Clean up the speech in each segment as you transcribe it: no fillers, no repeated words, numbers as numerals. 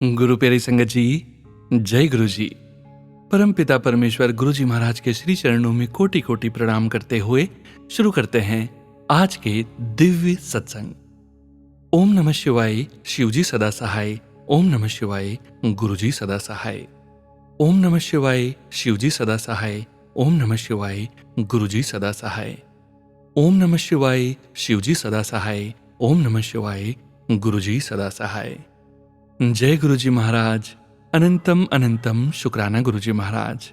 गुरु प्यारी संगत जी, जय गुरु जी। परम पिता परमेश्वर गुरु जी महाराज के श्री चरणों में कोटि कोटि प्रणाम करते हुए शुरू करते हैं आज के दिव्य सत्संग। ओम नमः शिवाय, शिवजी सदा सहाय। ओम नमः शिवाय, गुरु जी सदा सहाय। ओम नमः शिवाय, शिवजी सदा सहाय। ओम नमः शिवाय, गुरु जी सदा सहाय। ओम नमः शिवाय, शिवजी सदा सहाय। ओम नमः शिवाय, गुरु जी सदा सहाय। जय गुरु जी महाराज। अनंतम अनंतम शुक्राना गुरु जी महाराज।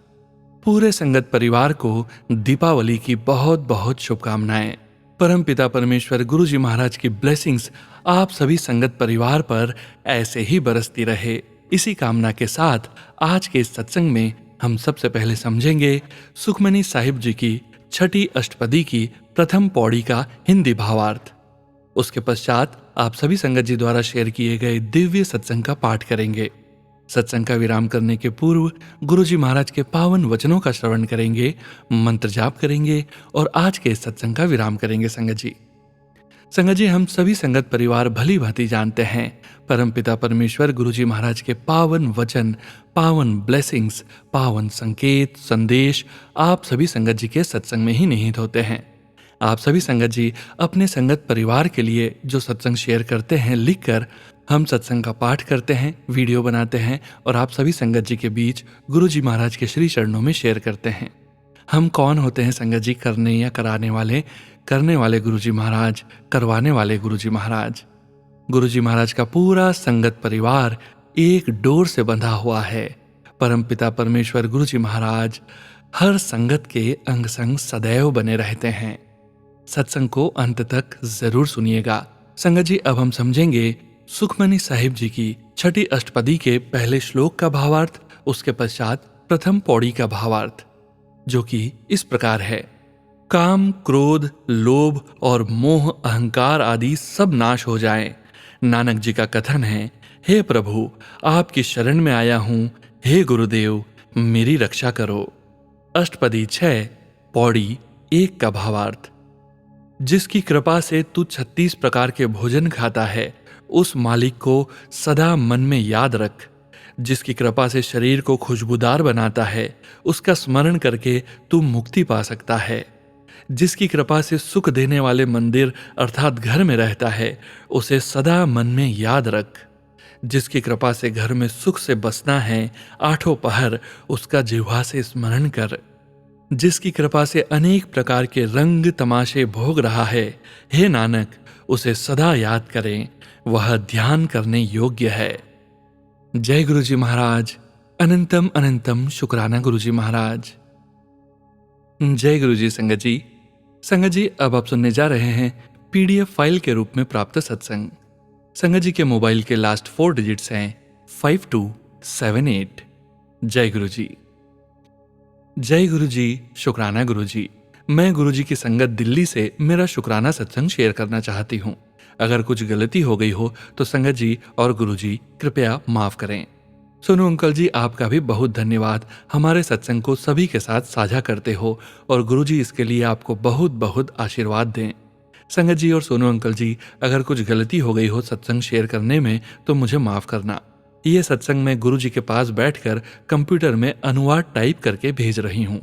पूरे संगत परिवार को दीपावली की बहुत बहुत शुभकामनाएं। परम पिता परमेश्वर गुरु जी महाराज की ब्लेसिंग्स आप सभी संगत परिवार पर ऐसे ही बरसती रहे, इसी कामना के साथ आज के इस सत्संग में हम सबसे पहले समझेंगे सुखमनी साहिब जी की छठी अष्टपदी की प्रथम पौड़ी का हिंदी भावार्थ। उसके पश्चात आप सभी संगत जी द्वारा शेयर किए गए दिव्य सत्संग का पाठ करेंगे। सत्संग का विराम करने के पूर्व गुरु जी महाराज के पावन वचनों का श्रवण करेंगे, मंत्र जाप करेंगे और आज के सत्संग का विराम करेंगे। संगत जी, हम सभी संगत परिवार भली भांति जानते हैं परम पिता परमेश्वर गुरु जी महाराज के पावन वचन, पावन ब्लेसिंग्स, पावन संकेत संदेश आप सभी संगत जी के सत्संग में ही निहित होते हैं। आप सभी संगत जी अपने संगत परिवार के लिए जो सत्संग शेयर करते हैं, लिखकर हम सत्संग का पाठ करते हैं, वीडियो बनाते हैं और आप सभी संगत जी के बीच गुरु जी महाराज के श्री चरणों में शेयर करते हैं। हम कौन होते हैं संगत जी? करने या कराने वाले? करने वाले गुरु जी महाराज, करवाने वाले गुरु जी महाराज। गुरु जी महाराज का पूरा संगत परिवार एक डोर से बंधा हुआ है। परम पिता परमेश्वर गुरु जी महाराज हर संगत के अंग संग सदैव बने रहते हैं। सत्संग को अंत तक जरूर सुनिएगा। संगत जी, अब हम समझेंगे सुखमनी साहिब जी की छठी अष्टपदी के पहले श्लोक का भावार्थ, उसके पश्चात प्रथम पौड़ी का भावार्थ, जो कि इस प्रकार है। काम, क्रोध, लोभ और मोह, अहंकार आदि सब नाश हो जाएं। नानक जी का कथन है, हे प्रभु, आपकी शरण में आया हूं। हे गुरुदेव, मेरी रक्षा करो। अष्टपदी 6 पौड़ी 1 का भावार्थ। जिसकी कृपा से तू 36 प्रकार के भोजन खाता है, उस मालिक को सदा मन में याद रख। जिसकी कृपा से शरीर को खुशबूदार बनाता है, उसका स्मरण करके तू मुक्ति पा सकता है। जिसकी कृपा से सुख देने वाले मंदिर अर्थात घर में रहता है, उसे सदा मन में याद रख। जिसकी कृपा से घर में सुख से बसना है, आठों पहर उसका जिह्वा से स्मरण कर। जिसकी कृपा से अनेक प्रकार के रंग तमाशे भोग रहा है, हे नानक, उसे सदा याद करें, वह ध्यान करने योग्य है। जय गुरु जी महाराज। अनंतम अनंतम शुक्राना गुरु जी महाराज। जय गुरु जी। संगत जी, अब आप सुनने जा रहे हैं PDF फाइल के रूप में प्राप्त सत्संग। संगत जी के मोबाइल के लास्ट 4 डिजिट्स हैं 5278। जय गुरु जी। जय गुरु जी। शुक्राना गुरु जी। मैं गुरु जी की संगत दिल्ली से मेरा शुक्राना सत्संग शेयर करना चाहती हूँ। अगर कुछ गलती हो गई हो तो संगत जी और गुरु जी कृपया माफ करें। सोनू अंकल जी, आपका भी बहुत धन्यवाद। हमारे सत्संग को सभी के साथ साझा करते हो और गुरु जी इसके लिए आपको बहुत बहुत आशीर्वाद दें। संगत जी और सोनू अंकल जी, अगर कुछ गलती हो गई हो सत्संग शेयर करने में तो मुझे माफ करना। ये सत्संग मैं गुरु जी के पास बैठकर कंप्यूटर में अनुवाद टाइप करके भेज रही हूँ।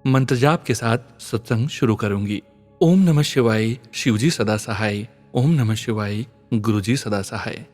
मंत्र जाप के साथ सत्संग शुरू करूंगी। ओम नमः शिवाय, शिवजी सदा सहाय। ओम नमः शिवाय, गुरु जी सदा सहाय।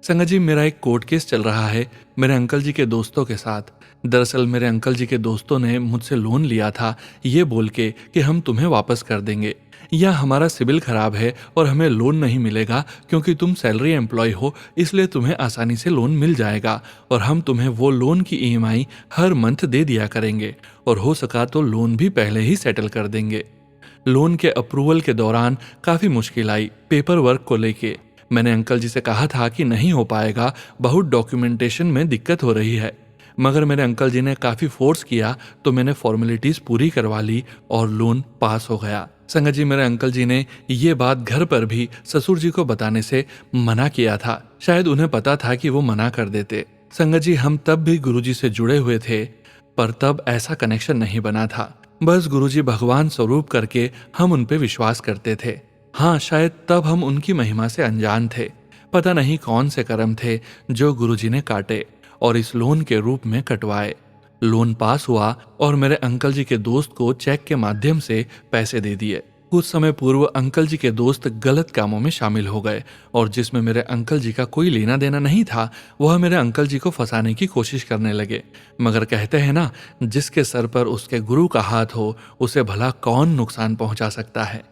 संगत जी, मेरा एक कोर्ट केस चल रहा है मेरे अंकल जी के दोस्तों के साथ। दरअसल मेरे अंकल जी के दोस्तों ने मुझसे लोन लिया था, ये बोल के कि हम तुम्हें वापस कर देंगे, या हमारा सिविल खराब है और हमें लोन नहीं मिलेगा क्योंकि तुम सैलरी एम्प्लॉय हो, इसलिए तुम्हें आसानी से लोन मिल जाएगा और हम तुम्हें वो लोन की EMI हर मंथ दे दिया करेंगे और हो सका तो लोन भी पहले ही सेटल कर देंगे। लोन के अप्रूवल के दौरान काफ़ी मुश्किल आई पेपर वर्क को लेके। मैंने अंकल जी से कहा था कि नहीं हो पाएगा, बहुत डॉक्यूमेंटेशन में दिक्कत हो रही है, मगर मेरे अंकल जी ने काफ़ी फोर्स किया तो मैंने फॉर्मेलिटीज़ पूरी करवा ली और लोन पास हो गया। संगत जी, मेरे अंकल जी ने ये बात घर पर भी ससुर जी को बताने से मना किया था। शायद उन्हें पता था कि वो मना कर देते। संगत जी, हम तब भी गुरु जी से जुड़े हुए थे, पर तब ऐसा कनेक्शन नहीं बना था। बस गुरु जी भगवान स्वरूप करके हम उन पे विश्वास करते थे। हाँ, शायद तब हम उनकी महिमा से अनजान थे, पता नहीं कौन से कर्म थे जो गुरुजी ने काटे और इस लोन के रूप में कटवाए। लोन पास हुआ और मेरे अंकल जी के दोस्त को चेक के माध्यम से पैसे दे दिए। कुछ समय पूर्व अंकल जी के दोस्त गलत कामों में शामिल हो गए और जिसमें मेरे अंकल जी का कोई लेना देना नहीं था, वह मेरे अंकल जी को फंसाने की कोशिश करने लगे। मगर कहते हैं ना, जिसके सर पर उसके गुरु का हाथ हो उसे भला कौन नुकसान पहुंचा सकता है।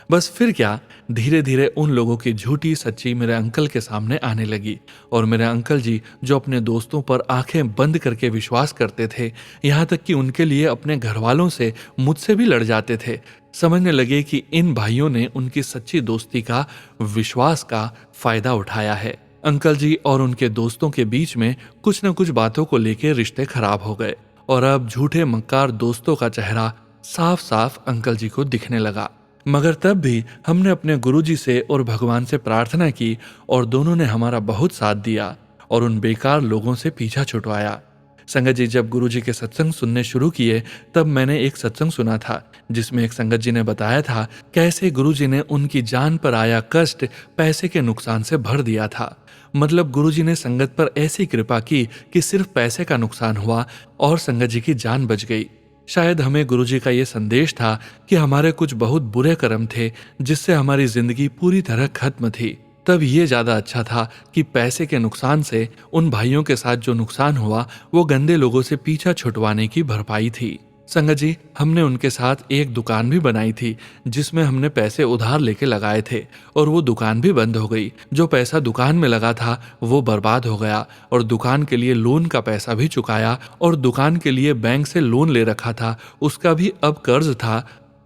बस फिर क्या, धीरे धीरे उन लोगों की झूठी सच्ची मेरे अंकल के सामने आने लगी और मेरे अंकल जी जो अपने दोस्तों पर आंखें बंद करके विश्वास करते थे, यहाँ तक कि उनके लिए अपने घर वालों से मुझसे भी लड़ जाते थे, समझने लगे कि इन भाइयों ने उनकी सच्ची दोस्ती का, विश्वास का फायदा उठाया है। अंकल जी और उनके दोस्तों के बीच में कुछ न कुछ बातों को लेकर रिश्ते खराब हो गए और अब झूठे मक्कार दोस्तों का चेहरा साफ साफ अंकल जी को दिखने लगा। मगर तब भी हमने अपने गुरुजी से और भगवान से प्रार्थना की और दोनों ने हमारा बहुत साथ दिया और उन बेकार लोगों से पीछा छुटवाया। संगत जी जब गुरुजी के सत्संग सुनने शुरू किए तब मैंने एक सत्संग सुना था जिसमें एक संगत जी ने बताया था कैसे गुरुजी ने उनकी जान पर आया कष्ट पैसे के नुकसान से भर दिया था। मतलब गुरुजी ने संगत पर ऐसी कृपा की कि सिर्फ पैसे का नुकसान हुआ और संगत जी की जान बच गई। शायद हमें गुरुजी का ये संदेश था कि हमारे कुछ बहुत बुरे कर्म थे जिससे हमारी जिंदगी पूरी तरह खत्म थी। तब ये ज्यादा अच्छा था कि पैसे के नुकसान से उन भाइयों के साथ जो नुकसान हुआ वो गंदे लोगों से पीछा छुटवाने की भरपाई थी। संगत जी हमने उनके साथ एक दुकान भी बनाई थी जिसमें हमने पैसे उधार लेके लगाए थे और वो दुकान भी बंद हो गई। जो पैसा दुकान में लगा था वो बर्बाद हो गया और दुकान के लिए लोन का पैसा भी चुकाया और दुकान के लिए बैंक से लोन ले रखा था उसका भी अब कर्ज था।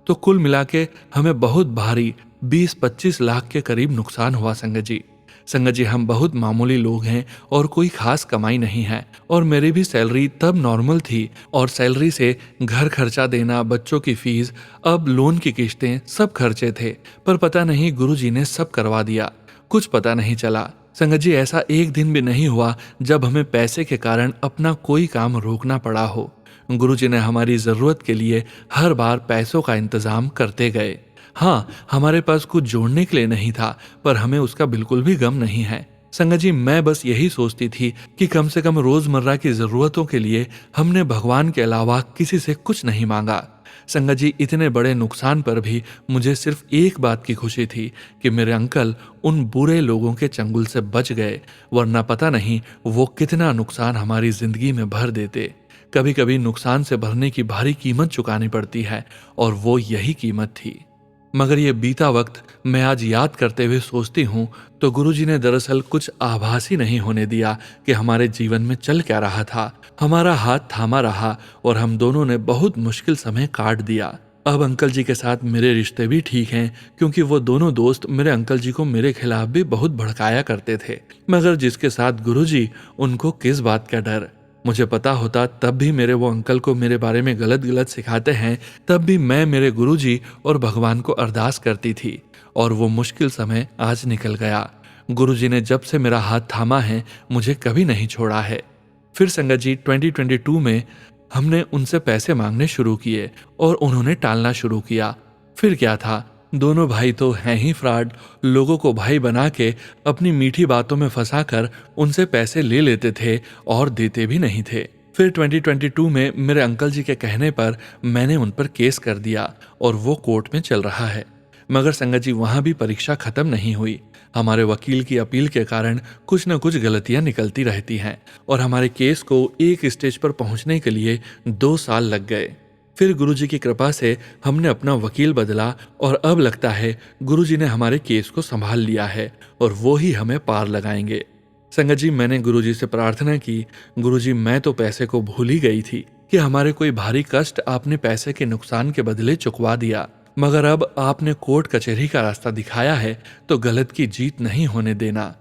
तो कुल मिला के हमें बहुत भारी 20-25 लाख के करीब नुकसान हुआ। संगत जी हम बहुत मामूली लोग हैं और कोई खास कमाई नहीं है और मेरी भी सैलरी तब नॉर्मल थी और सैलरी से घर खर्चा देना, बच्चों की फीस, अब लोन की किस्तें, सब खर्चे थे। पर पता नहीं गुरुजी ने सब करवा दिया, कुछ पता नहीं चला। संगत जी ऐसा एक दिन भी नहीं हुआ जब हमें पैसे के कारण अपना कोई काम रोकना पड़ा हो। गुरुजी ने हमारी जरूरत के लिए हर बार पैसों का इंतजाम करते गए। हाँ, हमारे पास कुछ जोड़ने के लिए नहीं था पर हमें उसका बिल्कुल भी गम नहीं है। संगत जी मैं बस यही सोचती थी कि कम से कम रोजमर्रा की जरूरतों के लिए हमने भगवान के अलावा किसी से कुछ नहीं मांगा। संगत जी इतने बड़े नुकसान पर भी मुझे सिर्फ एक बात की खुशी थी कि मेरे अंकल उन बुरे लोगों के चंगुल से बच गए, वरना पता नहीं वो कितना नुकसान हमारी जिंदगी में भर देते। कभी कभी नुकसान से भरने की भारी कीमत चुकानी पड़ती है और वो यही कीमत थी। मगर ये बीता वक्त मैं आज याद करते हुए सोचती हूँ तो गुरुजी ने दरअसल कुछ आभासी नहीं होने दिया कि हमारे जीवन में चल क्या रहा था। हमारा हाथ थामा रहा और हम दोनों ने बहुत मुश्किल समय काट दिया। अब अंकल जी के साथ मेरे रिश्ते भी ठीक हैं क्योंकि वो दोनों दोस्त मेरे अंकल जी को मेरे खिलाफ भी बहुत भड़काया करते थे। मगर जिसके साथ गुरुजी, उनको किस बात का डर। मुझे पता होता तब भी मेरे वो अंकल को मेरे बारे में गलत गलत सिखाते हैं, तब भी मैं मेरे गुरुजी और भगवान को अरदास करती थी और वो मुश्किल समय आज निकल गया। गुरुजी ने जब से मेरा हाथ थामा है मुझे कभी नहीं छोड़ा है। फिर संगत जी 2022 में हमने उनसे पैसे मांगने शुरू किए और उन्होंने टालना शुरू किया। फिर क्या था, दोनों भाई तो हैं ही फ्रॉड, लोगों को भाई बना के अपनी मीठी बातों में फंसाकर उनसे पैसे ले लेते थे और देते भी नहीं थे। फिर 2022 में मेरे अंकल जी के कहने पर मैंने उन पर केस कर दिया और वो कोर्ट में चल रहा है। मगर संगत जी वहां भी परीक्षा खत्म नहीं हुई। हमारे वकील की अपील के कारण कुछ न कुछ गलतियां निकलती रहती हैं और हमारे केस को एक स्टेज पर पहुंचने के लिए 2 साल लग गए। फिर गुरुजी की कृपा से हमने अपना वकील बदला और अब लगता है गुरुजी ने हमारे केस को संभाल लिया है और वो ही हमें पार लगाएंगे। संगत जी मैंने गुरुजी से प्रार्थना की, गुरुजी मैं तो पैसे को भूल ही गई थी कि हमारे कोई भारी कष्ट आपने पैसे के नुकसान के बदले चुकवा दिया, मगर अब आपने कोर्ट कचहरी का रास्ता दिखाया है तो गलत की जीत नहीं होने देना।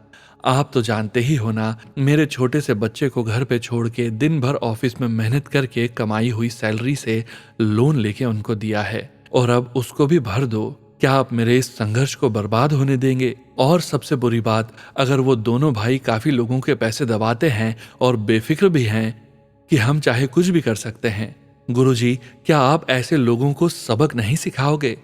आप तो जानते ही हो ना, मेरे छोटे से बच्चे को घर पे छोड़ के दिन भर ऑफिस में मेहनत करके कमाई हुई सैलरी से लोन लेके उनको दिया है और अब उसको भी भर दो। क्या आप मेरे इस संघर्ष को बर्बाद होने देंगे? और सबसे बुरी बात, अगर वो दोनों भाई काफी लोगों के पैसे दबाते हैं और बेफिक्र भी हैं कि हम चाहे कुछ भी कर सकते हैं, गुरुजी क्या आप ऐसे लोगों को सबक नहीं सिखाओगे?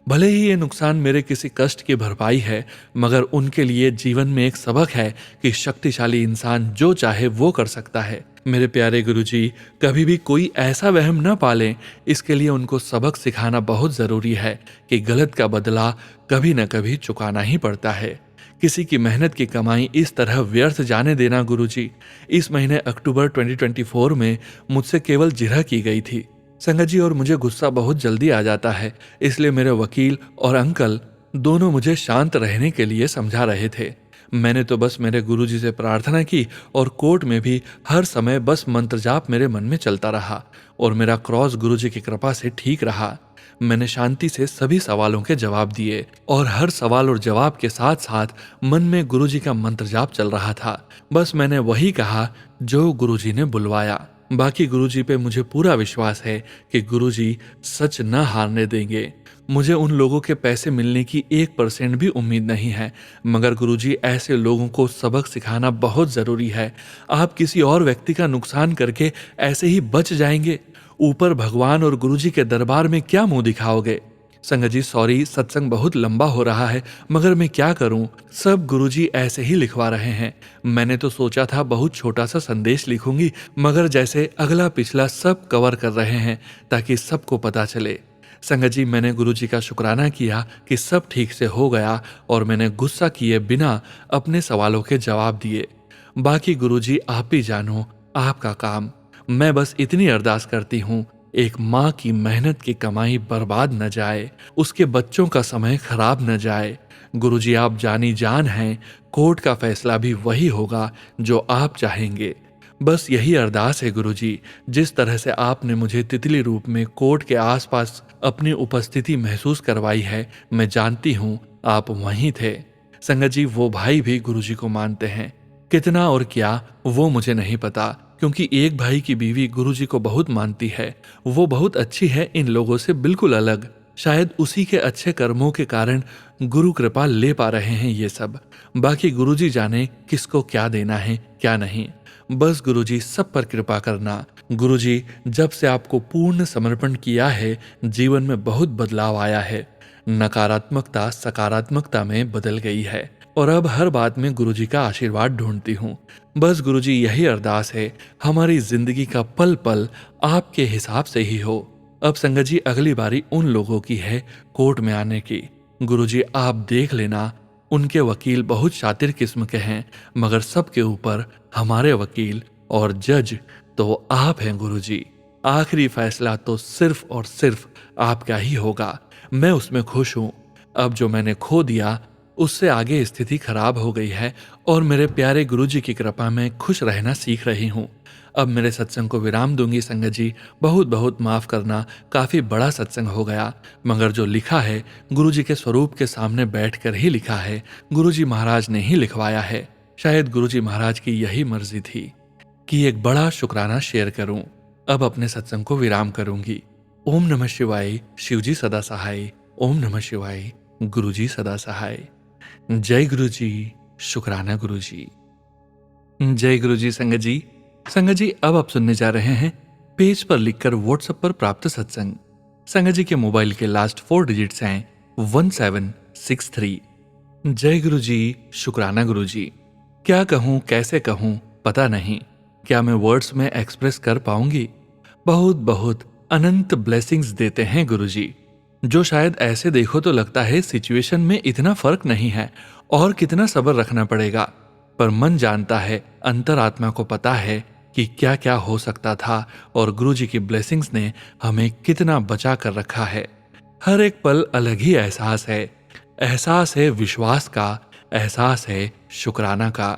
भले ही ये नुकसान मेरे किसी कष्ट की भरपाई है, मगर उनके लिए जीवन में एक सबक है कि शक्तिशाली इंसान जो चाहे वो कर सकता है। मेरे प्यारे गुरुजी, कभी भी कोई ऐसा वहम न पालें। इसके लिए उनको सबक सिखाना बहुत जरूरी है कि गलत का बदला कभी न कभी चुकाना ही पड़ता है। किसी की मेहनत की कमाई इस तरह व्यर्थ जाने देना गुरुजी। इस महीने अक्टूबर 2024 में मुझसे केवल जिरह की गई थी संगत जी, और मुझे गुस्सा बहुत जल्दी आ जाता है। इसलिए मेरे वकील और अंकल दोनों मुझे शांत रहने के लिए समझा रहे थे। मैंने तो बस मेरे गुरुजी से प्रार्थना की और कोर्ट में भी हर समय बस मंत्र जाप मेरे मन में चलता रहा और मेरा क्रॉस गुरुजी की कृपा से ठीक रहा। मैंने शांति से सभी सवालों के जवाब दिए और हर सवाल और जवाब के साथ साथ मन में गुरुजी का मंत्र जाप चल रहा था। बस मैंने वही कहा जो गुरुजी ने बुलवाया। बाकी गुरुजी पे मुझे पूरा विश्वास है कि गुरुजी सच न हारने देंगे। मुझे उन लोगों के पैसे मिलने की 1% भी उम्मीद नहीं है, मगर गुरुजी ऐसे लोगों को सबक सिखाना बहुत जरूरी है। आप किसी और व्यक्ति का नुकसान करके ऐसे ही बच जाएंगे, ऊपर भगवान और गुरुजी के दरबार में क्या मुंह दिखाओगे। संगत जी सॉरी, सत्संग बहुत लंबा हो रहा है, मगर मैं क्या करूं, सब गुरुजी ऐसे ही लिखवा रहे हैं। मैंने तो सोचा था बहुत छोटा सा संदेश लिखूंगी, मगर जैसे अगला पिछला सब कवर कर रहे हैं ताकि सबको पता चले। संगत जी, मैंने गुरुजी का शुक्राना किया कि सब ठीक से हो गया और मैंने गुस्सा किए बिना अपने सवालों के जवाब दिए। बाकी गुरुजी आप ही जानो, आपका काम। मैं बस इतनी अरदास करती हूँ, एक माँ की मेहनत की कमाई बर्बाद न जाए, उसके बच्चों का समय खराब न जाए। गुरुजी आप जानी जान हैं, कोर्ट का फैसला भी वही होगा जो आप चाहेंगे। बस यही अरदास है गुरुजी। जिस तरह से आपने मुझे तितली रूप में कोर्ट के आसपास अपनी उपस्थिति महसूस करवाई है, मैं जानती हूँ आप वहीं थे। संगत जी, वो भाई भी गुरुजी को मानते हैं, कितना और क्या वो मुझे नहीं पता, क्योंकि एक भाई की बीवी गुरुजी को बहुत मानती है। वो बहुत अच्छी है, इन लोगों से बिल्कुल अलग। शायद उसी के अच्छे कर्मों के कारण गुरु कृपा ले पा रहे हैं ये सब। बाकी गुरुजी जाने किसको क्या देना है क्या नहीं। बस गुरुजी सब पर कृपा करना। गुरुजी, जब से आपको पूर्ण समर्पण किया है, जीवन में बहुत बदलाव आया है। नकारात्मकता सकारात्मकता में बदल गई है और अब हर बात में गुरुजी का आशीर्वाद ढूंढती हूँ। बस गुरुजी यही अरदास है, हमारी जिंदगी का पल पल आपके हिसाब से ही हो। अब संगत जी, अगली बारी उन लोगों की है कोर्ट में आने की। गुरुजी आप देख लेना, उनके वकील बहुत शातिर किस्म के हैं, मगर सबके ऊपर हमारे वकील और जज तो आप हैं गुरुजी। आखिरी फैसला तो सिर्फ और सिर्फ आपका ही होगा। मैं उसमें खुश हूं। अब जो मैंने खो दिया उससे आगे स्थिति खराब हो गई है और मेरे प्यारे गुरुजी की कृपा में खुश रहना सीख रही हूं। अब मेरे सत्संग को विराम दूंगी संगत जी। बहुत बहुत माफ करना, काफी बड़ा सत्संग हो गया, मगर जो लिखा है गुरुजी के स्वरूप के सामने बैठकर ही लिखा है। गुरुजी महाराज ने ही लिखवाया है। शायद गुरुजी महाराज की यही मर्जी थी कि एक बड़ा शुक्राना शेयर करूं। अब अपने सत्संग को विराम करूंगी। ओम नमः शिवाय। शिवजी सदा सहाय। ओम नमः शिवाय। गुरुजी सदा सहाय। जय गुरुजी। शुक्राना गुरुजी। जय गुरुजी। संगत जी, संगत जी, अब आप सुनने जा रहे हैं पेज पर लिखकर व्हाट्सएप पर प्राप्त सत्संग। संगत जी के मोबाइल के लास्ट 4 डिजिट्स हैं 1763। जय गुरुजी। शुक्राना गुरुजी। क्या कहूं कैसे कहूं पता नहीं, क्या मैं वर्ड्स में एक्सप्रेस कर पाऊंगी। बहुत बहुत अनंत ब्लेसिंग्स देते हैं गुरुजी, जो शायद ऐसे देखो तो लगता है सिचुएशन में इतना फर्क नहीं है और कितना सब्र रखना पड़ेगा, पर मन जानता है, अंतरात्मा को पता है कि क्या क्या हो सकता था और गुरुजी की ब्लेसिंग्स ने हमें कितना बचा कर रखा है। हर एक पल अलग ही एहसास है। एहसास है विश्वास का, एहसास है शुक्राना का,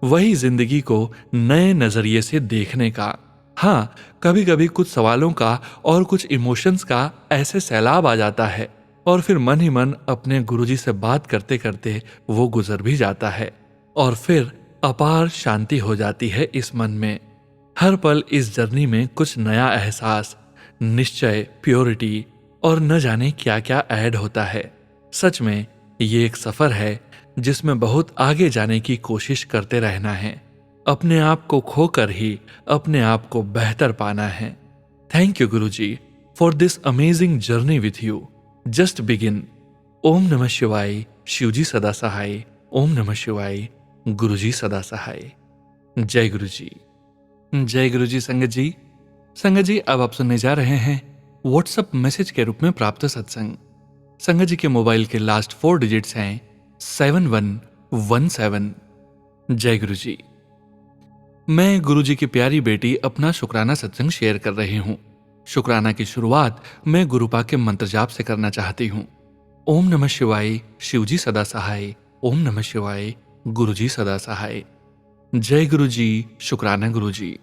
वही जिंदगी को नए नजरिए से देखने का। हाँ, कभी कभी कुछ सवालों का और कुछ इमोशंस का ऐसे सैलाब आ जाता है और फिर मन ही मन अपने गुरुजी से बात करते करते वो गुजर भी जाता है और फिर अपार शांति हो जाती है इस मन में। हर पल इस जर्नी में कुछ नया एहसास, निश्चय, प्योरिटी और न जाने क्या क्या ऐड होता है। सच में ये एक सफर है जिसमें बहुत आगे जाने की कोशिश करते रहना है। अपने आप को खोकर ही अपने आप को बेहतर पाना है। Thank you Guruji for this amazing journey with you. Just begin. ओम नमः शिवाय, शिवजी सदा सहाय। ओम नमः शिवाय, गुरुजी सदा सहाय। जय गुरु जी। जय गुरु जी। संगत जी, संगत जी, अब आप सुनने जा रहे हैं व्हाट्सएप मैसेज के रूप में प्राप्त सत्संग। संगत जी के मोबाइल के लास्ट 4 डिजिट्स हैं 7117। जय गुरु जी। मैं गुरु जी की प्यारी बेटी अपना शुक्राना सत्संग शेयर कर रही हूं। शुक्राना की शुरुआत मैं गुरुपा के मंत्र जाप से करना चाहती हूं। ओम नमः शिवाय, शिवजी सदा सहाय। ओम नमः शिवाय, गुरुजी सदा सहाय। जय गुरु जी। शुक्राना गुरु जी।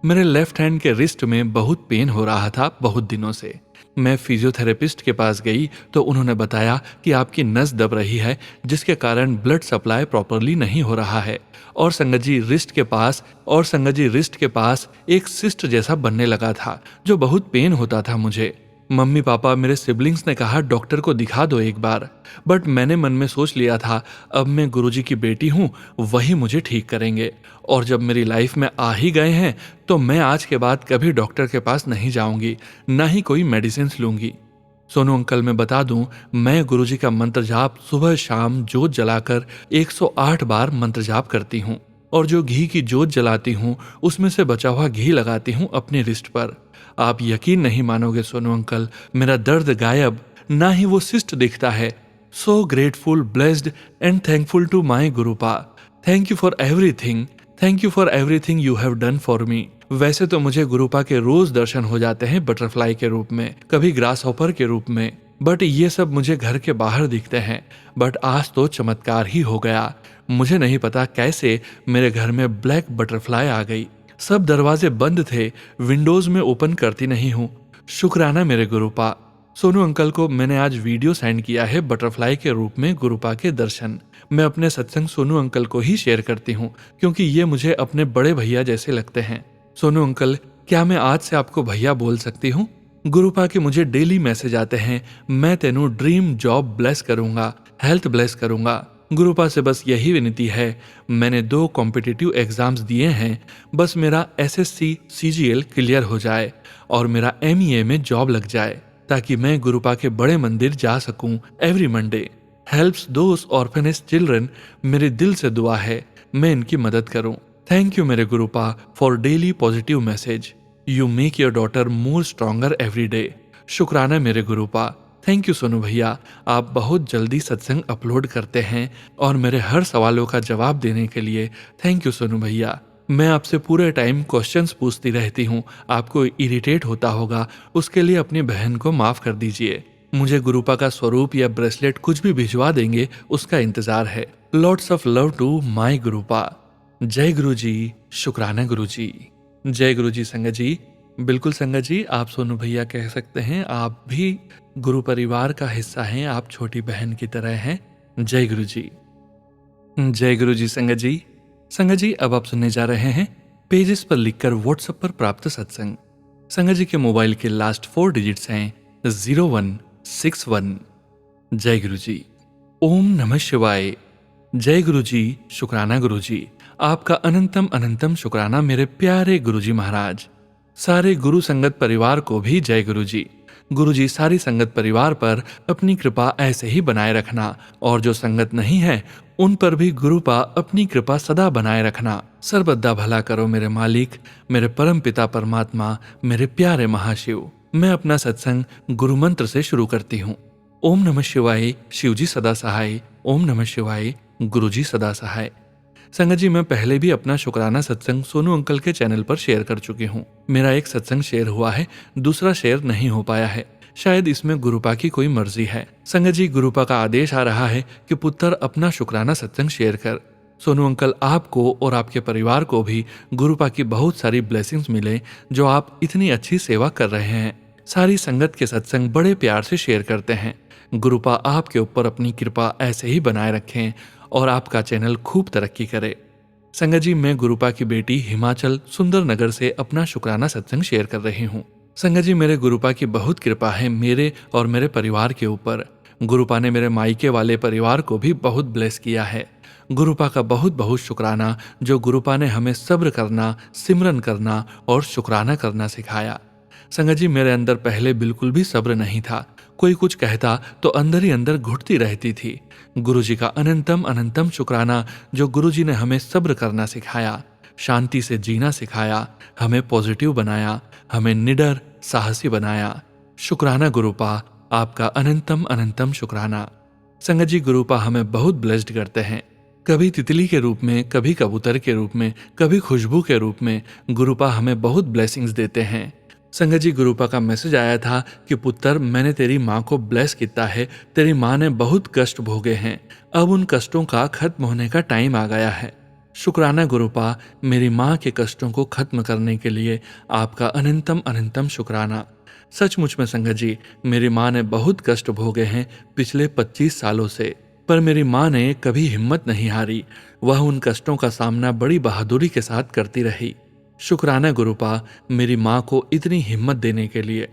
मेरे लेफ्ट हैंड के रिस्ट में बहुत पेन हो रहा था बहुत दिनों से। मैं फिजियोथेरेपिस्ट के पास गई तो उन्होंने बताया कि आपकी नस दब रही है, जिसके कारण ब्लड सप्लाई प्रॉपरली नहीं हो रहा है और संगत जी रिस्ट के पास एक सिस्ट जैसा बनने लगा था, जो बहुत पेन होता था मुझे। मम्मी पापा मेरे सिबलिंग्स ने कहा डॉक्टर को दिखा दो एक बार, बट मैंने मन में सोच लिया था अब मैं गुरुजी की बेटी हूँ, वही मुझे ठीक करेंगे। और जब मेरी लाइफ में आ ही गए हैं तो मैं आज के बाद कभी डॉक्टर के पास नहीं जाऊंगी, ना ही कोई मेडिसिन लूंगी। सोनू अंकल, मैं बता दूं, मैं गुरुजी का मंत्र जाप सुबह शाम जोत जलाकर 108 बार मंत्र जाप करती हूँ और जो घी की जोत जलाती हूँ उसमें से बचा हुआ घी लगाती हूँ अपने रिस्ट पर। आप यकीन नहीं मानोगे सोनू अंकल, मेरा दर्द गायब, ना ही वो सिस्ट दिखता है। So grateful, blessed and thankful to my Gurupa. Thank you for everything, thank you for everything you have done for me. वैसे तो मुझे गुरुपा के रोज दर्शन हो जाते हैं बटरफ्लाई के रूप में, कभी ग्रास हॉपर के रूप में, बट ये सब मुझे घर के बाहर दिखते हैं। बट आज तो चमत्कार ही हो गया। मुझे नहीं पता कैसे मेरे घर में ब्लैक बटरफ्लाई आ गई। सब दरवाजे बंद थे, विंडोज में ओपन करती नहीं हूँ। शुक्राना मेरे गुरुपा। सोनू अंकल को मैंने आज वीडियो सेंड किया है बटरफ्लाई के रूप में गुरुपा के दर्शन। मैं अपने सत्संग सोनू अंकल को ही शेयर करती हूँ क्योंकि ये मुझे अपने बड़े भैया जैसे लगते हैं। सोनू अंकल, क्या मैं आज से आपको भैया बोल सकती हूँ? गुरुपा के मुझे डेली मैसेज आते हैं, मैं तेनू ड्रीम जॉब ब्लेस करूंगा, हेल्थ ब्लेस करूंगा। गुरुपा से बस यही विनती है, मैंने 2 कॉम्पिटिटिव एग्जाम्स दिए हैं, बस मेरा SSC CGL क्लियर हो जाए और मेरा MEA में जॉब लग जाए ताकि मैं गुरुपा के बड़े मंदिर जा सकूं एवरी मंडे। हेल्प्स दोस ऑर्फनेज चिल्ड्रन। मेरे दिल से दुआ है मैं इनकी मदद करूं। थैंक यू मेरे Gurupa for daily positive message. You make your daughter more stronger every day. शुक्राना मेरे गुरुपा। थैंक यू सोनू भैया, आप बहुत जल्दी सत्संग अपलोड करते हैं और मेरे हर सवालों का जवाब देने के लिए थैंक यू सोनू भैया। मैं आपसे पूरे टाइम क्वेश्चंस पूछती रहती हूँ, आपको इरिटेट होता होगा, उसके लिए अपनी बहन को माफ कर दीजिए। मुझे गुरुपा का स्वरूप या ब्रेसलेट कुछ भी भिजवा देंगे, उसका इंतजार है। Lots of love to my Gurupa. जय गुरु जी। शुक्राना गुरु जी। जय गुरु जी। संगत जी, बिल्कुल संगत जी, आप सोनू भैया कह सकते हैं, आप भी गुरु परिवार का हिस्सा हैं, आप छोटी बहन की तरह हैं। जय गुरु जी। जय गुरु जी। संगत जी, संगत जी, अब आप सुनने जा रहे हैं पेजेस पर लिखकर व्हाट्सएप पर प्राप्त सत्संग। संगत जी के मोबाइल के लास्ट 4 डिजिट्स हैं 0161। जय गुरु जी। ओम नमः शिवाय। जय गुरु जी। शुक्राना गुरु जी। आपका अनंतम अनंतम शुक्राना मेरे प्यारे गुरु जी महाराज। सारे गुरु संगत परिवार को भी जय गुरु जी। गुरु जी, सारी संगत परिवार पर अपनी कृपा ऐसे ही बनाए रखना और जो संगत नहीं है उन पर भी गुरुपा अपनी कृपा सदा बनाए रखना। सर्वदा भला करो मेरे मालिक, मेरे परम पिता परमात्मा, मेरे प्यारे महाशिव। मैं अपना सत्संग गुरु मंत्र से शुरू करती हूँ। ओम नमः शिवाय, शिवजी सदा सहाय। ओम नमः शिवाय, गुरुजी सदा सहाय। संगत जी, मैं पहले भी अपना शुक्राना सत्संग सोनू अंकल के चैनल पर शेयर कर चुकी हूँ। मेरा एक सत्संग शेयर हुआ है, दूसरा शेयर नहीं हो पाया है। शायद इसमें गुरुपा की कोई मर्जी है। संगत जी, गुरुपा का आदेश आ रहा है कि पुत्र अपना शुक्राना सत्संग शेयर कर। सोनू अंकल, आपको और आपके परिवार को भी गुरुपा की बहुत सारी ब्लेसिंग्स मिले जो आप इतनी अच्छी सेवा कर रहे हैं। सारी संगत के सत्संग बड़े प्यार से शेयर करते हैं। गुरुपा आपके ऊपर अपनी कृपा ऐसे ही बनाए रखें और आपका चैनल खूब तरक्की करे। संगत जी, मैं गुरुपा की बेटी हिमाचल सुंदरनगर से अपना शुक्राना सत्संग शेयर कर रही हूँ। संगत जी, मेरे गुरुपा की बहुत कृपा है मेरे और मेरे परिवार के ऊपर। गुरुपा ने मेरे मायके वाले परिवार को भी बहुत ब्लेस किया है। गुरुपा का बहुत बहुत शुक्राना जो गुरुपा ने हमें सब्र करना, सिमरन करना और शुक्राना करना सिखाया। संगत जी, मेरे अंदर पहले बिल्कुल भी सब्र नहीं था। कोई कुछ कहता तो अंदर ही अंदर घुटती रहती थी। गुरुजी का अनंतम अनंतम शुक्राना जो गुरुजी ने हमें सब्र करना सिखाया, शांति से जीना सिखाया, हमें पॉजिटिव बनाया, हमें निडर साहसी बनाया। शुक्राना गुरुपा, आपका अनंतम अनंतम शुक्राना। संगत जी, गुरुपा हमें बहुत ब्लेस्ड करते हैं, कभी तितली के रूप में, कभी कबूतर के रूप में, कभी खुशबू के रूप में। गुरुपा हमें बहुत ब्लेसिंग्स देते हैं। संगत जी, गुरुपा का मैसेज आया था कि पुत्र, मैंने तेरी माँ को ब्लेस किया है। तेरी माँ ने बहुत कष्ट भोगे हैं, अब उन कष्टों का खत्म होने का टाइम आ गया है। शुक्राना गुरुपा, मेरी माँ के कष्टों को खत्म करने के लिए आपका अनंतम अनंतम शुक्राना। सचमुच में संगत जी, मेरी माँ ने बहुत कष्ट भोगे हैं पिछले 25 सालों से, पर मेरी माँ ने कभी हिम्मत नहीं हारी। वह उन कष्टों का सामना बड़ी बहादुरी के साथ करती रही। शुक्राना गुरुपा, मेरी माँ को इतनी हिम्मत देने के लिए।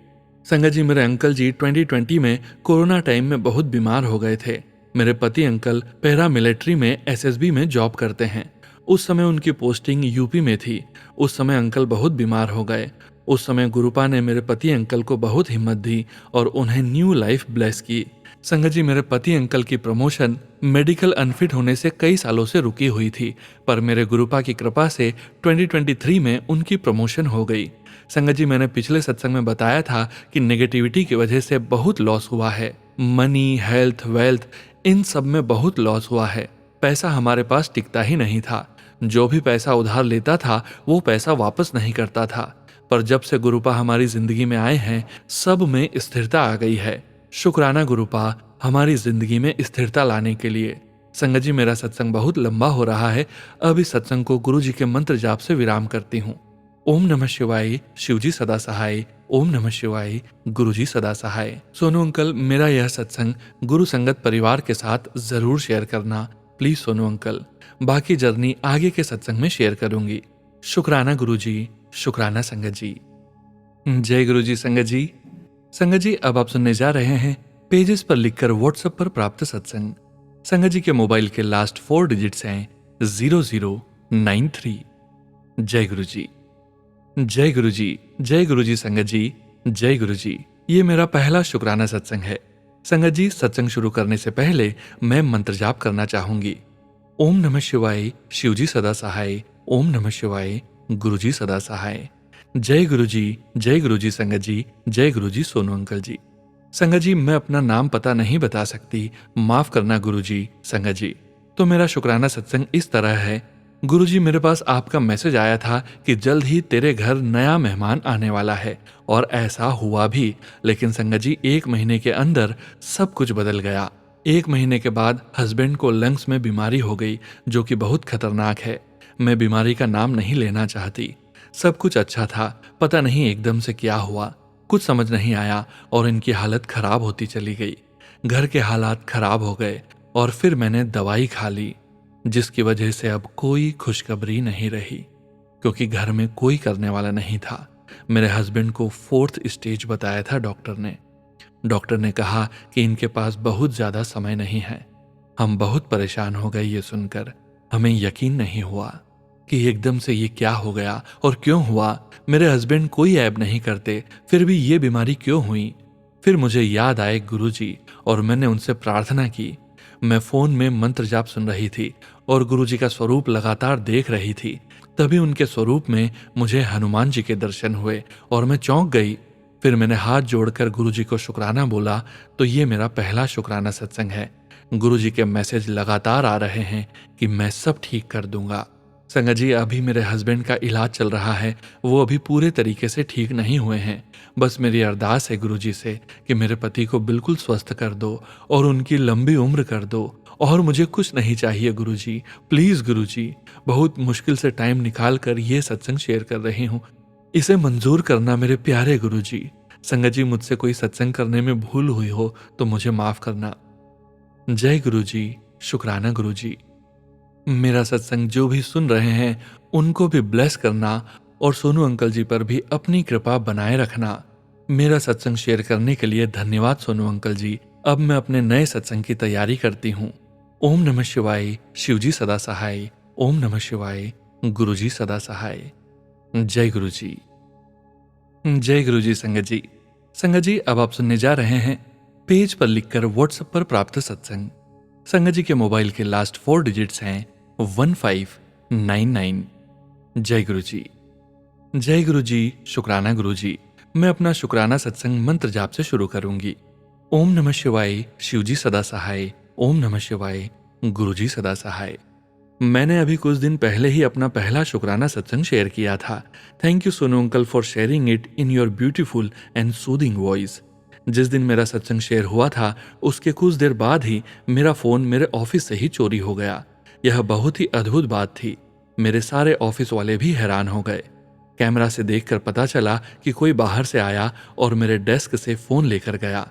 संगत जी, मेरे अंकल जी 2020 में कोरोना टाइम में बहुत बीमार हो गए थे। मेरे पति अंकल पैरा मिलिट्री में एसएसबी में जॉब करते हैं। उस समय उनकी पोस्टिंग यूपी में थी। उस समय अंकल बहुत बीमार हो गए। उस समय गुरुपा ने मेरे पति अंकल को बहुत हिम्मत दी और उन्हें न्यू लाइफ ब्लेस की। संगत जी, मेरे पति अंकल की प्रमोशन मेडिकल अनफिट होने से कई सालों से रुकी हुई थी, पर मेरे गुरुपा की कृपा से 2023 में उनकी प्रमोशन हो गई। संगत जी, मैंने पिछले सत्संग में बताया था कि नेगेटिविटी की वजह से बहुत लॉस हुआ है। मनी, हेल्थ, वेल्थ, इन सब में बहुत लॉस हुआ है। पैसा हमारे पास टिकता ही नहीं था। जो भी पैसा उधार लेता था वो पैसा वापस नहीं करता था। पर जब से गुरुपा हमारी जिंदगी में आए हैं, सब में स्थिरता आ गई है। शुक्राना गुरुपा, हमारी जिंदगी में स्थिरता लाने के लिए। संगत जी, मेरा सत्संग बहुत लंबा हो रहा है। अब इस सत्संग को गुरु जी के मंत्र जाप से विराम करती हूँ। ओम नमः शिवाय, शिवजी सदा सहाय। ओम नमः शिवाय, गुरुजी सदा सहाय। सोनू अंकल, मेरा यह सत्संग गुरु संगत परिवार के साथ जरूर शेयर करना प्लीज सोनू अंकल। बाकी जर्नी आगे के सत्संग में शेयर करूंगी। शुक्राना गुरुजी, शुक्राना संगत जी। जय गुरुजी संगत जी। संगत जी, अब आप सुनने जा रहे हैं पेजेस पर लिखकर व्हाट्सएप पर प्राप्त सत्संग। संगत जी के मोबाइल के लास्ट 4 डिजिट्स हैं 0093। जय गुरुजी, जय गुरुजी, जय गुरुजी संगत जी, जय गुरुजी। ये मेरा पहला शुक्राना सत्संग है। संगत जी, सत्संग शुरू करने से पहले मैं मंत्र जाप करना चाहूंगी। ओम नमः शिवाय, शिवजी सदा सहाय। ओम नमः शिवाय, गुरुजी सदा सहाय। जय गुरुजी, जय गुरुजी संगत जी, जय गुरुजी सोनू अंकल जी। संगत जी, मैं अपना नाम पता नहीं बता सकती, माफ करना गुरुजी। संगत जी, तो मेरा शुक्राना सत्संग इस तरह है। गुरुजी, मेरे पास आपका मैसेज आया था कि जल्द ही तेरे घर नया मेहमान आने वाला है, और ऐसा हुआ भी। लेकिन संगत जी, 1 महीने के अंदर सब कुछ बदल गया। 1 महीने के बाद हस्बैंड को लंग्स में बीमारी हो गई, जो कि बहुत खतरनाक है। मैं बीमारी का नाम नहीं लेना चाहती। सब कुछ अच्छा था, पता नहीं एकदम से क्या हुआ, कुछ समझ नहीं आया और इनकी हालत खराब होती चली गई। घर के हालात खराब हो गए और फिर मैंने दवाई खा ली, जिसकी वजह से अब कोई खुशखबरी नहीं रही, क्योंकि घर में कोई करने वाला नहीं था। मेरे हस्बैंड को 4th स्टेज बताया था डॉक्टर ने। डॉक्टर ने कहा कि इनके पास बहुत ज्यादा समय नहीं है। हम बहुत परेशान हो गए ये सुनकर। हमें यकीन नहीं हुआ कि एकदम से ये क्या हो गया और क्यों हुआ। मेरे हस्बैंड कोई ऐब नहीं करते, फिर भी ये बीमारी क्यों हुई। फिर मुझे याद आए गुरुजी और मैंने उनसे प्रार्थना की। मैं फोन में मंत्र जाप सुन रही थी और गुरुजी का स्वरूप लगातार देख रही थी। तभी उनके स्वरूप में मुझे हनुमान जी के दर्शन हुए और मैं चौंक गई। फिर मैंने हाथ जोड़कर गुरुजी को शुक्राना बोला। तो ये मेरा पहला शुक्राना सत्संग है। गुरुजी के मैसेज लगातार आ रहे हैं कि मैं सब ठीक कर दूंगा। संगत जी, अभी मेरे हस्बैंड का इलाज चल रहा है, वो अभी पूरे तरीके से ठीक नहीं हुए हैं। बस मेरी अरदास है गुरुजी से कि मेरे पति को बिल्कुल स्वस्थ कर दो और उनकी लंबी उम्र कर दो, और मुझे कुछ नहीं चाहिए गुरुजी। प्लीज गुरुजी, बहुत मुश्किल से टाइम निकाल कर ये सत्संग शेयर कर रही हूँ, इसे मंजूर करना मेरे प्यारे गुरुजी। संगत जी, मुझसे कोई सत्संग करने में भूल हुई हो तो मुझे माफ करना। जय गुरुजी, शुक्राना गुरुजी। मेरा सत्संग जो भी सुन रहे हैं उनको भी ब्लेस करना और सोनू अंकल जी पर भी अपनी कृपा बनाए रखना। मेरा सत्संग शेयर करने के लिए धन्यवाद सोनू अंकल जी। अब मैं अपने नए सत्संग की तैयारी करती हूँ। ओम नमः शिवाय, शिवजी सदा सहाय। ओम नमः शिवाय, गुरुजी सदा सहाय। जय गुरुजी, जय गुरुजी। संगत जी, संगत जी, अब आप सुनने जा रहे हैं पेज पर लिखकर व्हाट्सएप पर प्राप्त सत्संग। संगत जी के मोबाइल के लास्ट 4 डिजिट्स हैं 1599। जय गुरु जी। जय गुरु जी, शुक्राना गुरु जी। मैं अपना शुक्राना सत्संग मंत्र जाप से शुरू करूंगी। ओम नमः शिवाय, शिव जी सदा सहाय। ओम नमः शिवाय, गुरु जी सदा सहाय। मैंने अभी कुछ दिन पहले ही अपना पहला शुक्राना सत्संग शेयर किया था। Thank you Sonu uncle for sharing it in your beautiful and soothing voice. जिस दिन मेरा सत्संग शेयर हुआ था उसके कुछ देर बाद ही मेरा फोन मेरे ऑफिस से ही चोरी हो गया। यह बहुत ही अद्भुत बात थी। मेरे सारे ऑफिस वाले भी हैरान हो गए। कैमरा से देखकर पता चला कि कोई बाहर से आया और मेरे डेस्क से फोन लेकर गया।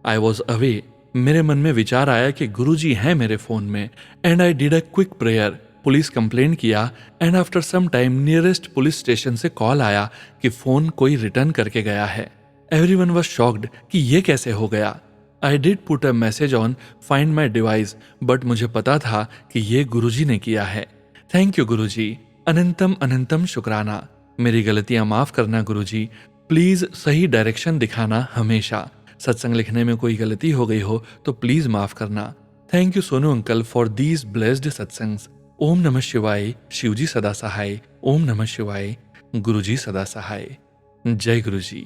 I was away. मेरे मन में विचार आया कि गुरुजी हैं मेरे फोन में, and I did a quick prayer. Police complain किया and after some time nearest police station से कॉल आया कि फोन कोई रिटर्न करके गया है। एवरीवन वाज शॉक्ड कि ये कैसे हो गया। I did put a message on find my device, but मुझे पता था कि ये गुरुजी ने किया है। थैंक यू गुरुजी, अनंतम अनंतम शुक्राना। मेरी गलतियां माफ करना गुरुजी, प्लीज सही डायरेक्शन दिखाना हमेशा। सत्संग लिखने में कोई गलती हो गई हो तो प्लीज माफ करना। Thank you Sonu uncle for these blessed सत्संग्स। ओम नमः शिवाय, शिवजी सदा सहाय। ओम नमः शिवाय, गुरुजी सदा सहाय। जय गुरुजी।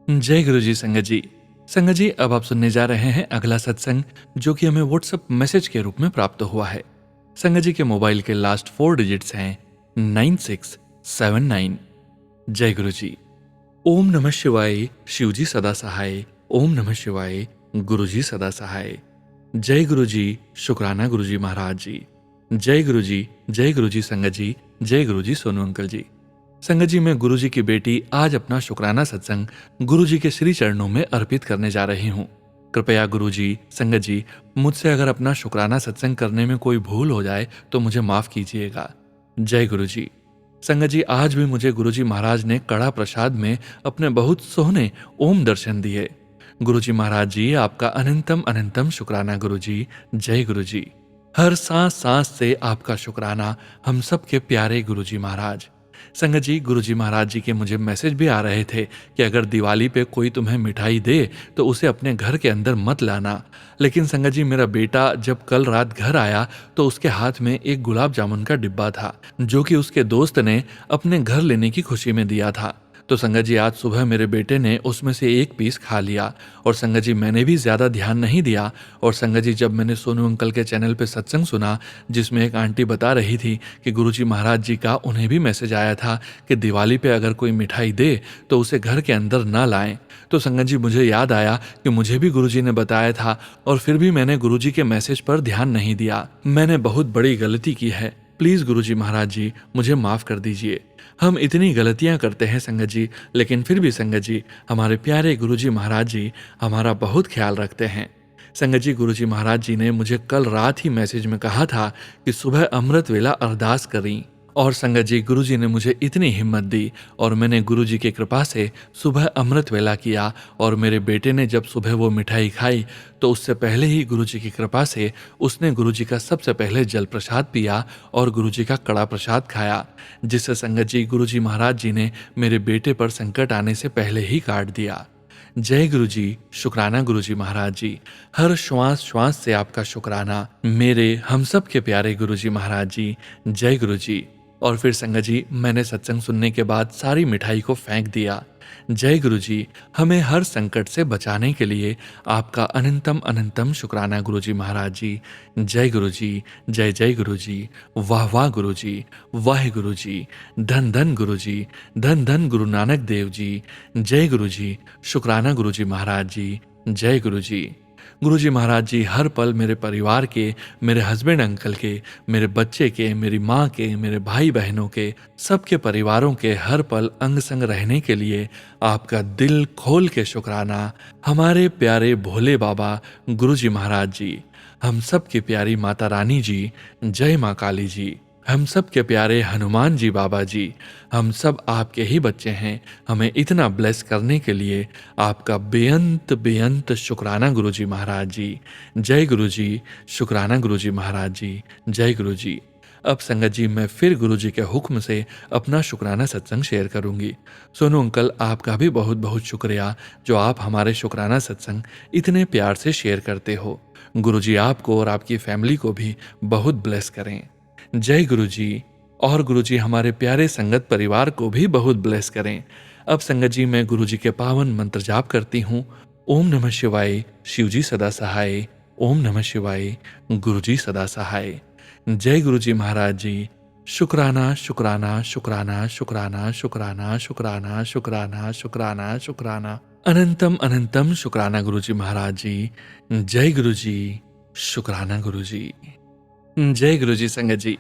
जय गुरुजी। संगत जी, संगत जी, अब आप सुनने जा रहे हैं अगला सत्संग जो कि हमें व्हाट्सएप मैसेज के रूप में प्राप्त हुआ है। संगत जी के मोबाइल के लास्ट 4 डिजिट्स हैं 9679। जय गुरुजी। ओम नमः शिवाय, शिवजी सदा सहाय। ओम नमः शिवाय, गुरुजी सदा सहाय। जय गुरुजी, शुक्राना गुरुजी महाराज जी। जय गुरुजी। जय गुरुजी संगत जी। जय गुरुजी सोनू अंकल जी। संगत जी, मैं गुरुजी की बेटी आज अपना शुक्राना सत्संग गुरुजी के श्री चरणों में अर्पित करने जा रही हूँ। कृपया गुरुजी, संगत जी, मुझसे अगर अपना शुक्राना सत्संग करने में कोई भूल हो जाए तो मुझे माफ कीजिएगा। जय गुरुजी। संगत जी, आज भी मुझे गुरुजी महाराज ने कड़ा प्रसाद में अपने बहुत सोहने ओम दर्शन दिए। गुरुजी महाराज जी, आपका अनंतम अनंतम शुक्राना गुरुजी। जय गुरुजी। हर सांस सांस से आपका शुक्राना हम सबके प्यारे गुरुजी महाराज। संगत जी, गुरुजी महाराज जी के मुझे मैसेज भी आ रहे थे कि अगर दिवाली पे कोई तुम्हें मिठाई दे तो उसे अपने घर के अंदर मत लाना। लेकिन संगत जी, मेरा बेटा जब कल रात घर आया तो उसके हाथ में एक गुलाब जामुन का डिब्बा था जो कि उसके दोस्त ने अपने घर लेने की खुशी में दिया था। तो संगत जी, आज सुबह मेरे बेटे ने उसमें से एक पीस खा लिया और संगत जी मैंने भी ज्यादा ध्यान नहीं दिया। और संगत जी, जब मैंने सोनू अंकल के चैनल पे सत्संग सुना जिसमें एक आंटी बता रही थी कि गुरुजी महाराज जी का उन्हें भी मैसेज आया था कि दिवाली पे अगर कोई मिठाई दे तो उसे घर के अंदर ना लाएं, तो संगत जी मुझे याद आया कि मुझे भी गुरुजी ने बताया था और फिर भी मैंने गुरुजी के मैसेज पर ध्यान नहीं दिया। मैंने बहुत बड़ी गलती की है। प्लीज गुरुजी महाराज जी, मुझे माफ कर दीजिए। हम इतनी गलतियां करते हैं संगत जी, लेकिन फिर भी संगत जी, हमारे प्यारे गुरुजी महाराज जी हमारा बहुत ख्याल रखते हैं। संगत जी, गुरुजी महाराज जी ने मुझे कल रात ही मैसेज में कहा था कि सुबह अमृत वेला अरदास करी। और संगत जी, गुरुजी ने मुझे इतनी हिम्मत दी और मैंने गुरुजी की कृपा से सुबह अमृत वेला किया। और मेरे बेटे ने जब सुबह वो मिठाई खाई तो उससे पहले ही गुरुजी की कृपा से उसने गुरुजी का सबसे पहले जल प्रसाद पिया और गुरुजी का कड़ा प्रसाद खाया, जिससे संगत जी गुरुजी महाराज जी ने मेरे बेटे पर संकट आने से पहले ही काट दिया। जय गुरुजी, शुक्राना गुरुजी महाराज जी। हर श्वास श्वास से आपका शुक्राना मेरे हम सब के प्यारे गुरुजी महाराज जी। जय गुरुजी। और फिर संगत जी, मैंने सत्संग सुनने के बाद सारी मिठाई को फेंक दिया। जय गुरुजी। हमें हर संकट से बचाने के लिए आपका अनंतम अनंतम शुक्राना गुरुजी महाराज जी। जय गुरुजी। जय जय गुरुजी। वाह वाह गुरुजी। वाह गुरुजी। धन धन गुरुजी। धन धन गुरु नानक देव जी। जय गुरुजी। शुक्राना गुरुजी महाराज जी। जय गुरुजी। गुरुजी महाराज जी हर पल मेरे परिवार के, मेरे हस्बैंड अंकल के, मेरे बच्चे के, मेरी माँ के, मेरे भाई बहनों के, सबके परिवारों के हर पल अंग संग रहने के लिए आपका दिल खोल के शुक्राना। हमारे प्यारे भोले बाबा गुरुजी महाराज जी, हम सब की प्यारी माता रानी जी, जय माँ काली जी, हम सब के प्यारे हनुमान जी बाबा जी, हम सब आपके ही बच्चे हैं। हमें इतना ब्लेस करने के लिए आपका बेअंत बेअंत शुक्राना गुरुजी महाराज जी। जय गुरुजी। शुक्राना गुरुजी महाराज जी। जय गुरुजी। अब संगत जी मैं फिर गुरुजी के हुक्म से अपना शुक्राना सत्संग शेयर करूंगी। सोनू अंकल, आपका भी बहुत बहुत शुक्रिया जो आप हमारे शुक्राना सत्संग इतने प्यार से शेयर करते हो। गुरुजी आपको और आपकी फैमिली को भी बहुत ब्लेस करें। जय गुरुजी। और गुरुजी हमारे प्यारे संगत परिवार को भी बहुत ब्लेस करें। अब संगत जी मैं गुरुजी के पावन मंत्र जाप करती हूँ। ओम नमः शिवाय, शिवजी सदा सहाय। ओम नमः शिवाय, गुरुजी सदा सहाय। जय गुरुजी महाराज जी। शुक्राना शुक्राना शुक्राना शुक्राना शुक्राना शुक्राना शुक्राना शुक्राना शुक्राना अनंतम अनंतम शुक्राना गुरुजी महाराज जी। जय गुरुजी। शुक्राना गुरुजी। जय गुरुजी संगत जी।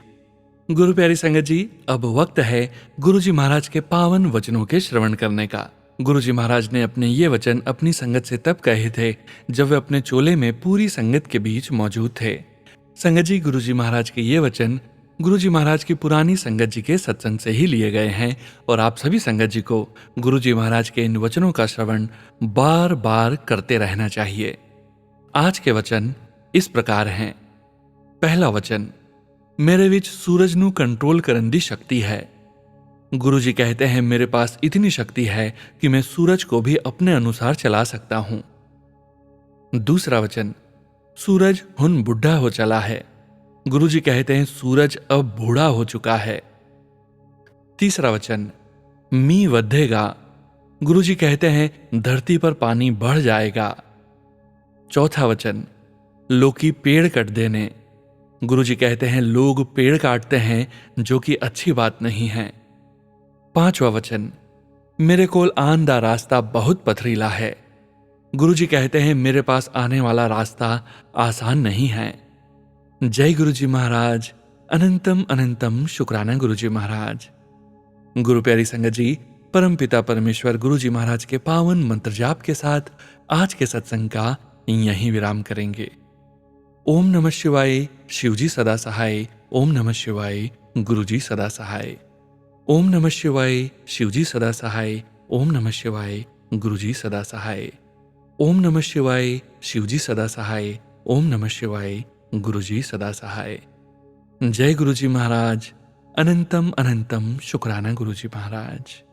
गुरु प्यारी संगत जी, अब वक्त है गुरुजी महाराज के पावन वचनों के श्रवण करने का। गुरुजी महाराज ने अपने ये वचन अपनी संगत से तब कहे थे जब वे अपने चोले में पूरी संगत के बीच मौजूद थे। संगत जी, गुरुजी महाराज के ये वचन गुरुजी महाराज की पुरानी संगत जी के सत्संग से ही लिए गए हैं और आप सभी संगत जी को गुरुजी महाराज के इन वचनों का श्रवण बार बार करते रहना चाहिए। आज के वचन इस प्रकार हैं। पहला वचन, मेरे विच सूरज नू कंट्रोल करन दी शक्ति है। गुरुजी कहते हैं मेरे पास इतनी शक्ति है कि मैं सूरज को भी अपने अनुसार चला सकता हूं। दूसरा वचन, सूरज हुन बुढ़ा हो चला है। गुरुजी कहते हैं सूरज अब बूढ़ा हो चुका है। तीसरा वचन, मी वधेगा। गुरुजी कहते हैं धरती पर पानी बढ़ जाएगा। चौथा वचन, लोकी पेड़ कट देने। गुरुजी कहते हैं लोग पेड़ काटते हैं जो कि अच्छी बात नहीं है। पांचवा वचन, मेरे कोल आन दा रास्ता बहुत पथरीला है। गुरुजी कहते हैं मेरे पास आने वाला रास्ता आसान नहीं है। जय गुरुजी महाराज। अनंतम अनंतम शुक्राना गुरुजी महाराज। गुरु प्यारी संगत जी, परमपिता परमेश्वर गुरुजी महाराज के पावन मंत्र जाप के साथ आज के सत्संग का यहीं विराम करेंगे। ओम नमः शिवाय, शिवजी सदा सहाय। ओम नमः शिवाय, गुरुजी सदा सहाय। ओम नमः शिवाय, शिवजी सदा सहाय। ओम नमः शिवाय, गुरुजी सदा सहाय। ओम नमः शिवाय, शिवजी सदा सहाय। ओम नमः शिवाय, गुरुजी सदा सहाय। जय गुरुजी महाराज। अनंतम अनंतम शुक्राना गुरुजी महाराज।